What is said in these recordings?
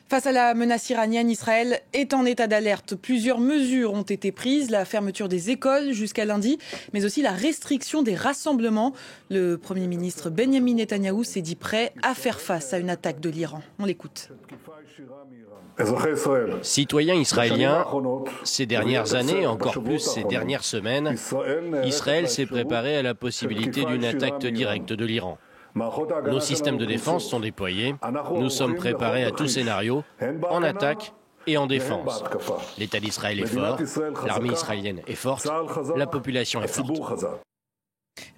Face à la menace iranienne, Israël est en état d'alerte. Plusieurs mesures ont été prises, la fermeture des écoles jusqu'à lundi, mais aussi la restriction des rassemblements. Le Premier ministre Benjamin Netanyahou s'est dit prêt à faire face à une attaque de l'Iran. On l'écoute. Citoyens israéliens, ces dernières années, encore plus ces dernières semaines, Israël s'est préparé à la possibilité d'une attaque directe de l'Iran. Nos systèmes de défense sont déployés. Nous sommes préparés à tout scénario, en attaque et en défense. L'État d'Israël est fort, l'armée israélienne est forte, la population est forte.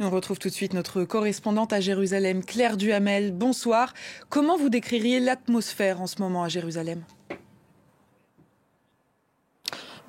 Et on retrouve tout de suite notre correspondante à Jérusalem, Claire Duhamel. Bonsoir. Comment vous décririez l'atmosphère en ce moment à Jérusalem ?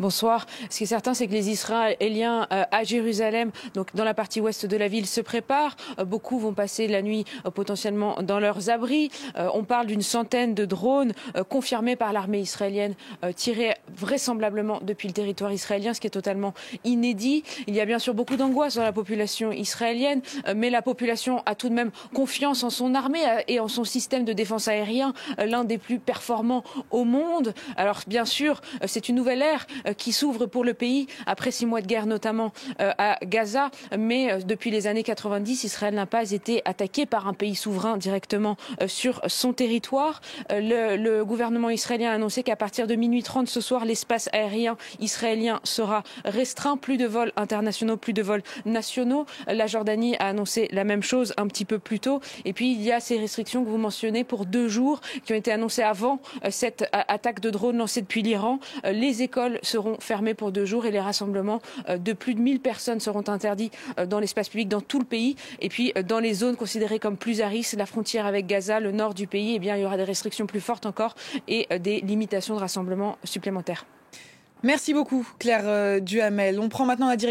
Bonsoir. Ce qui est certain, c'est que les Israéliens à Jérusalem, donc dans la partie ouest de la ville, se préparent. Beaucoup vont passer la nuit potentiellement dans leurs abris. On parle d'une centaine de drones confirmés par l'armée israélienne, tirés vraisemblablement depuis le territoire israélien, ce qui est totalement inédit. Il y a bien sûr beaucoup d'angoisse dans la population israélienne, mais la population a tout de même confiance en son armée et en son système de défense aérien, l'un des plus performants au monde. Alors bien sûr, c'est une nouvelle ère qui s'ouvre pour le pays après 6 mois de guerre, notamment à Gaza. Mais depuis les années 90, Israël n'a pas été attaqué par un pays souverain directement sur son territoire. Le gouvernement israélien a annoncé qu'à partir de minuit 30 ce soir, l'espace aérien israélien sera restreint. Plus de vols internationaux, plus de vols nationaux. La Jordanie a annoncé la même chose un petit peu plus tôt. Et puis il y a ces restrictions que vous mentionnez pour 2 jours qui ont été annoncées avant cette attaque de drone lancée depuis l'Iran. Les écoles seront fermés pour 2 jours et les rassemblements de plus de 1000 personnes seront interdits dans l'espace public dans tout le pays. Et puis dans les zones considérées comme plus à risque, la frontière avec Gaza, le nord du pays, eh bien, il y aura des restrictions plus fortes encore et des limitations de rassemblement supplémentaires. Merci beaucoup Claire Duhamel. On prend maintenant la direction.